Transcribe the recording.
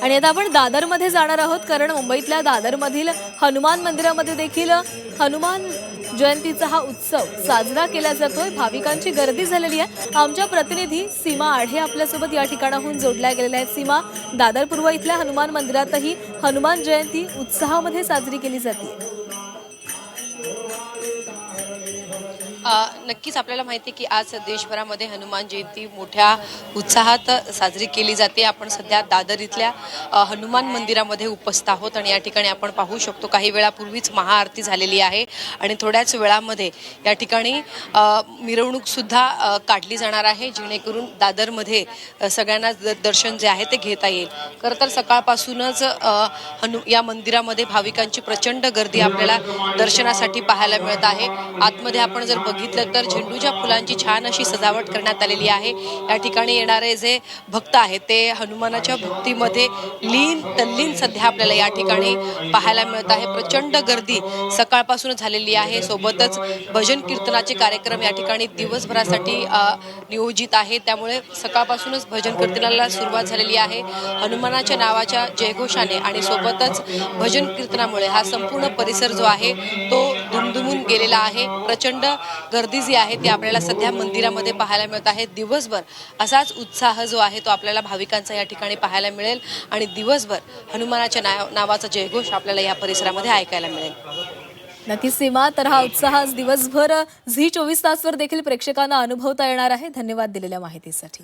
आणि आता आपण दादरमध्ये जाणार आहोत, कारण मुंबईतल्या दादरमधील हनुमान मंदिरामध्ये देखील हनुमान जयंतीचा हा उत्सव साजरा केला जातोय। भाविकांची गर्दी झालेली आहे। आमच्या प्रतिनिधी सीमा आढे आपल्यासोबत या ठिकाणाहून जोडल्या गेलेल्या आहेत। सीमा, दादर पूर्व इथल्या हनुमान मंदिरातही हनुमान जयंती उत्साहामध्ये साजरी केली जाते। नक्कीच आपल्याला माहिती आहे की आज देशभरामध्ये हनुमान जयंती मोठ्या उत्साहात साजरी केली जाते। आपण सध्या दादर इथल्या हनुमान मंदिरामध्ये उपस्थित आहोत आणि या ठिकाणी आपण पाहू शकतो काही वेळापूर्वीच महाआरती झालेली आहे आणि थोड्याच वेळामध्ये या ठिकाणी मिरवणूक सुद्धा काढली जाणार आहे, जेणेकरून दादरमध्ये सगळ्यांना दर्शन जे आहे ते घेता येईल। खरं तर सकाळपासूनच या मंदिरामध्ये भाविकांची प्रचंड गर्दी आपल्याला दर्शनासाठी पाहायला मिळत आहे। आतमध्ये आपण जर बघितलं तर झेंडूच्या फुलांची छान अशी सजावट करण्यात आलेली आहे। या ठिकाणी येणारे जे भक्त आहेत ते हनुमानाच्या भक्तीमध्ये तल्लीन सध्या आपल्याला या ठिकाणी पाहायला मिळत आहे। प्रचंड गर्दी सकाळपासूनच झालेली आहे। सोबतच भजन कीर्तनाचे कार्यक्रम या ठिकाणी दिवसभरासाठी नियोजित आहे, त्यामुळे सकाळपासूनच भजन कीर्तनाला सुरुवात झालेली आहे। हनुमानाच्या नावाच्या जयघोषाने आणि सोबतच भजन कीर्तनामुळे हा संपूर्ण परिसर जो आहे तो दुमदुमून गेलेला आहे। प्रचंड गर्दी जी आहे ती आपल्याला सध्या मंदिरामध्ये पाहायला मिळत आहे। दिवसभर असाच उत्साह जो आहे तो आपल्याला भाविकांचा या ठिकाणी पाहायला मिळेल आणि दिवसभर हनुमानाच्या नावाचा जयघोष आपल्याला या परिसरामध्ये ऐकायला मिळेल। नक्कीच सीमा, तर हा उत्साह आज दिवसभर झी 24 तासवर देखील प्रेक्षकांना अनुभवता येणार आहे। धन्यवाद दिलेल्या माहितीसाठी।